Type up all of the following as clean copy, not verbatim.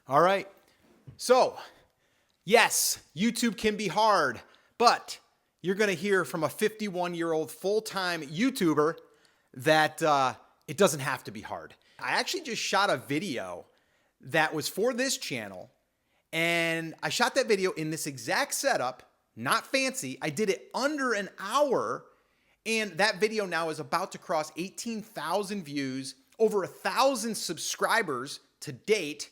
All right. So, yes, YouTube can be hard, but you're going to hear from a 51-year-old full-time YouTuber that it doesn't have to be hard. I actually just shot a video that was for this channel, and I shot that video in this exact setup, not fancy. I did it under an hour, and that video now is about to cross 18,000 views, over 1,000 subscribers to date.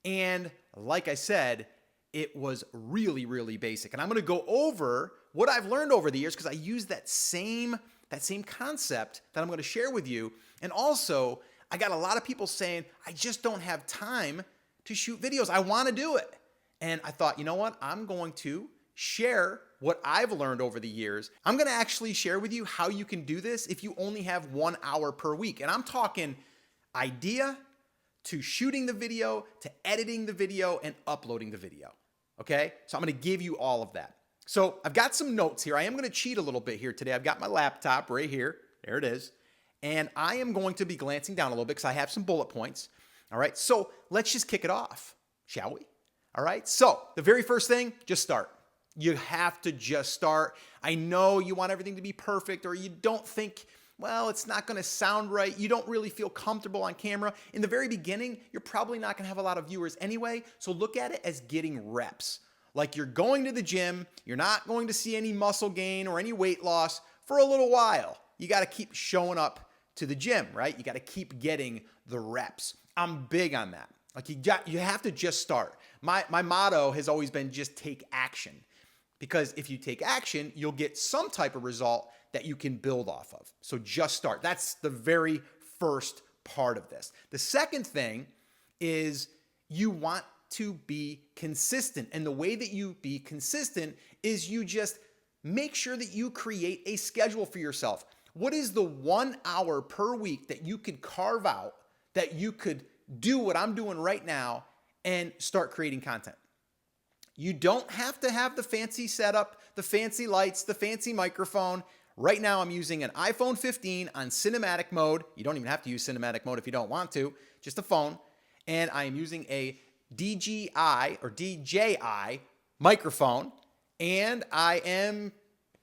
And like I said, it was really, really basic. And I'm going to go over what I've learned over the years because I use that same concept that I'm going to share with you. And also, I got a lot of people saying, I just don't have time to shoot videos. I want to do it. And I thought, you know what? I'm going to share what I've learned over the years. I'm going to actually share with you how you can do this if you only have 1 hour per week. And I'm talking idea to shooting the video, to editing the video, and uploading the video. Okay? So I'm going to give you all of that. So I've got some notes here. I am going to cheat a little bit here today. I've got my laptop right here. There it is. And I am going to be glancing down a little bit because I have some bullet points. All right? So let's just kick it off, shall we? All right? So the very first thing, just start. You have to just start. I know you want everything to be perfect, or you don't think, well, it's not going to sound right. You don't really feel comfortable on camera. In the very beginning, you're probably not going to have a lot of viewers anyway. So look at it as getting reps. Like you're going to the gym. You're not going to see any muscle gain or any weight loss for a little while. You got to keep showing up to the gym, right? You got to keep getting the reps. I'm big on that. Like you have to just start. My motto has always been just take action. Because if you take action, you'll get some type of result that you can build off of. So just start. That's the very first part of this. The second thing is you want to be consistent. And the way that you be consistent is you just make sure that you create a schedule for yourself. What is the 1 hour per week that you could carve out that you could do what I'm doing right now and start creating content? You don't have to have the fancy setup, the fancy lights, the fancy microphone. Right now, I'm using an iPhone 15 on cinematic mode. You don't even have to use cinematic mode if you don't want to, just a phone. And I am using a DJI microphone, and I am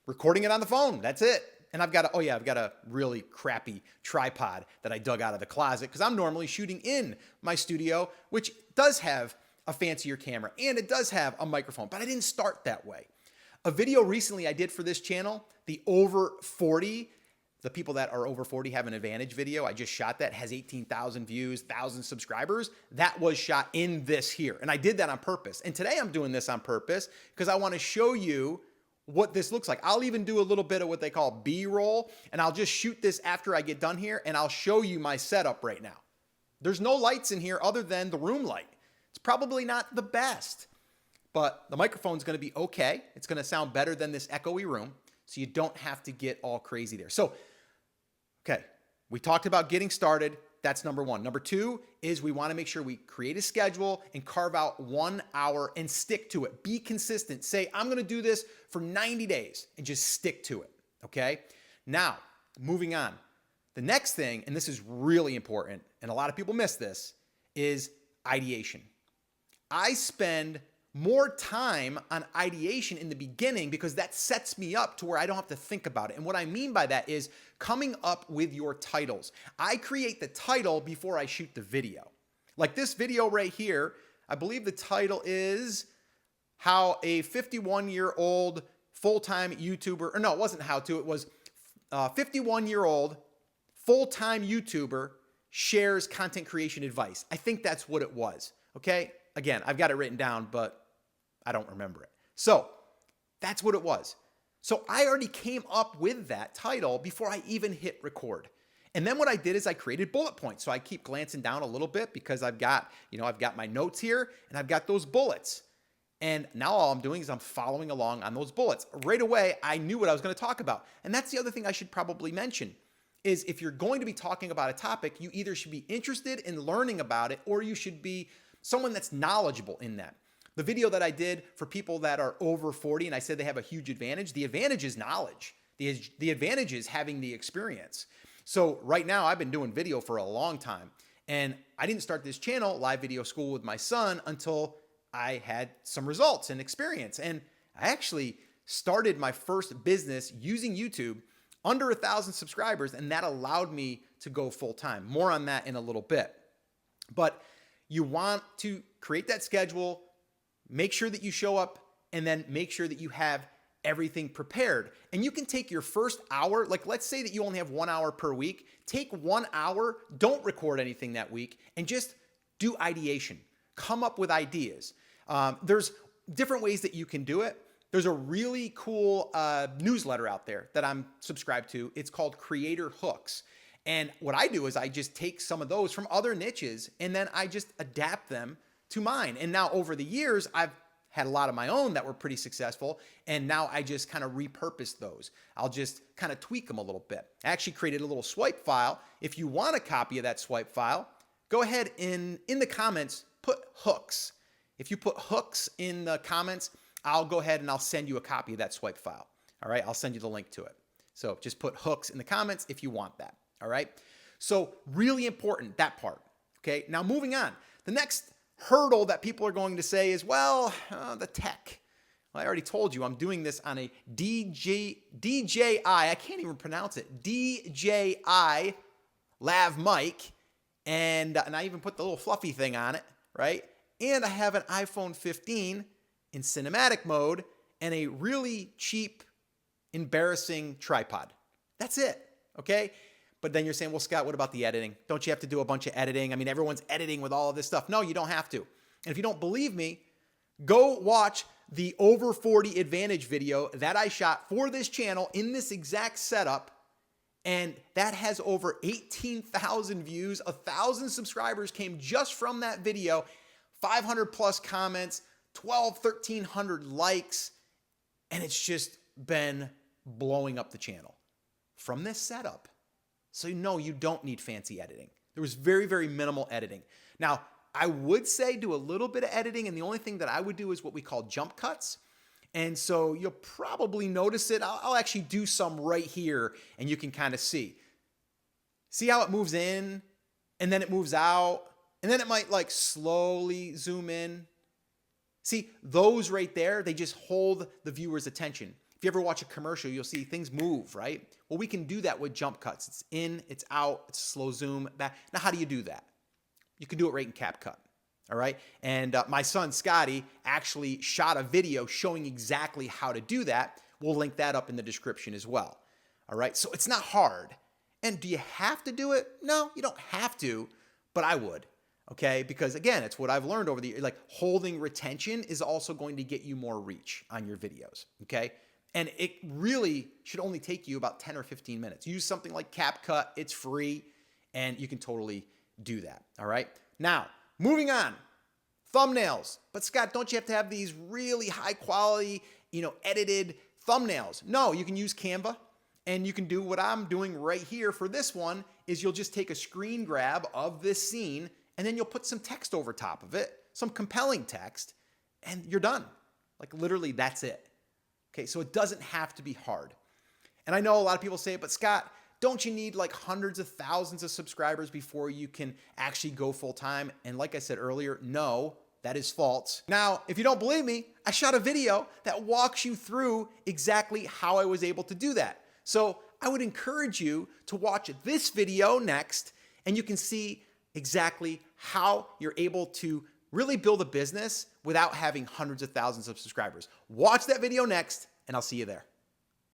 recording it on the phone. That's it. And I've got a really crappy tripod that I dug out of the closet because I'm normally shooting in my studio, which does have a fancier camera and it does have a microphone, but I didn't start that way. A video recently I did for this channel, the people that are over 40 have an advantage video. I just shot that, has 18,000 views, 1,000 subscribers. That was shot in this here. And I did that on purpose. And today I'm doing this on purpose because I want to show you what this looks like. I'll even do a little bit of what they call B-roll, and I'll just shoot this after I get done here, and I'll show you my setup right now. There's no lights in here other than the room light. It's probably not the best, but the microphone's going to be okay. It's going to sound better than this echoey room, so you don't have to get all crazy there. So, okay, we talked about getting started. That's number one. Number two is we want to make sure we create a schedule and carve out 1 hour and stick to it. Be consistent. Say, I'm going to do this for 90 days and just stick to it, okay? Now, moving on. The next thing, and this is really important, and a lot of people miss this, is ideation. I spend more time on ideation in the beginning because that sets me up to where I don't have to think about it. And what I mean by that is coming up with your titles. I create the title before I shoot the video. Like this video right here, I believe the title is How a 51-year-old full-time YouTuber, or no, it wasn't how to, it was 51-year-old full-time YouTuber shares content creation advice. I think that's what it was, okay? Again, I've got it written down, but I don't remember it. So that's what it was. So I already came up with that title before I even hit record. And then what I did is I created bullet points. So I keep glancing down a little bit because I've got my notes here and I've got those bullets. And now all I'm doing is I'm following along on those bullets. Right away, I knew what I was going to talk about. And that's the other thing I should probably mention is if you're going to be talking about a topic, you either should be interested in learning about it or you should be someone that's knowledgeable in that. The video that I did for people that are over 40 and I said they have a huge advantage, the advantage is knowledge. The advantage is having the experience. So right now I've been doing video for a long time And I didn't start this channel, Live Video School with my son, until I had some results and experience. And I actually started my first business using YouTube under 1,000 subscribers, and that allowed me to go full time. More on that in a little bit. But you want to create that schedule, make sure that you show up, and then make sure that you have everything prepared. And you can take your first hour, like let's say that you only have 1 hour per week, take 1 hour, don't record anything that week, and just do ideation. Come up with ideas. There's different ways that you can do it. There's a really cool newsletter out there that I'm subscribed to. It's called Creator Hooks. And what I do is I just take some of those from other niches and then I just adapt them to mine. And now over the years, I've had a lot of my own that were pretty successful. And now I just kind of repurpose those. I'll just kind of tweak them a little bit. I actually created a little swipe file. If you want a copy of that swipe file, go ahead in the comments, put hooks. If you put hooks in the comments, I'll go ahead and I'll send you a copy of that swipe file. All right. I'll send you the link to it. So just put hooks in the comments if you want that. All right. So really important, that part. Okay. Now moving on. The next hurdle that people are going to say is, well, the tech. Well, I already told you I'm doing this on a DJI. I can't even pronounce it. DJI lav mic. And I even put the little fluffy thing on it. Right. And I have an iPhone 15 in cinematic mode and a really cheap, embarrassing tripod. That's it. Okay. But then you're saying, well, Scott, what about the editing? Don't you have to do a bunch of editing? I mean, everyone's editing with all of this stuff. No, you don't have to. And if you don't believe me, go watch the Over 40 Advantage video that I shot for this channel in this exact setup. And that has over 18,000 views. 1,000 subscribers came just from that video. 500 plus comments, 1,300 likes. And it's just been blowing up the channel from this setup. So no, you don't need fancy editing. There was very, very minimal editing. Now, I would say do a little bit of editing, and the only thing that I would do is what we call jump cuts. And so you'll probably notice it. I'll actually do some right here, and you can kind of see. See how it moves in, and then it moves out, and then it might like slowly zoom in. See, those right there, they just hold the viewer's attention. If you ever watch a commercial, you'll see things move, right? Well, we can do that with jump cuts. It's in, it's out, it's slow zoom back. Now, how do you do that? You can do it right in CapCut, all right? And my son, Scotty, actually shot a video showing exactly how to do that. We'll link that up in the description as well, all right? So it's not hard. And do you have to do it? No, you don't have to, but I would, okay? Because again, it's what I've learned over the years. Like holding retention is also going to get you more reach on your videos, okay? And it really should only take you about 10 or 15 minutes. Use something like CapCut. It's free, and you can totally do that. All right. Now, moving on. Thumbnails. But Scott, don't you have to have these really high quality, edited thumbnails? No, you can use Canva, and you can do what I'm doing right here for this one is you'll just take a screen grab of this scene, and then you'll put some text over top of it, some compelling text, and you're done. Like literally, that's it. Okay, so it doesn't have to be hard. And I know a lot of people say, but Scott, don't you need like hundreds of thousands of subscribers before you can actually go full time? And like I said earlier, no, that is false. Now, if you don't believe me, I shot a video that walks you through exactly how I was able to do that. So I would encourage you to watch this video next, and you can see exactly how you're able to really build a business without having hundreds of thousands of subscribers. Watch that video next, and I'll see you there.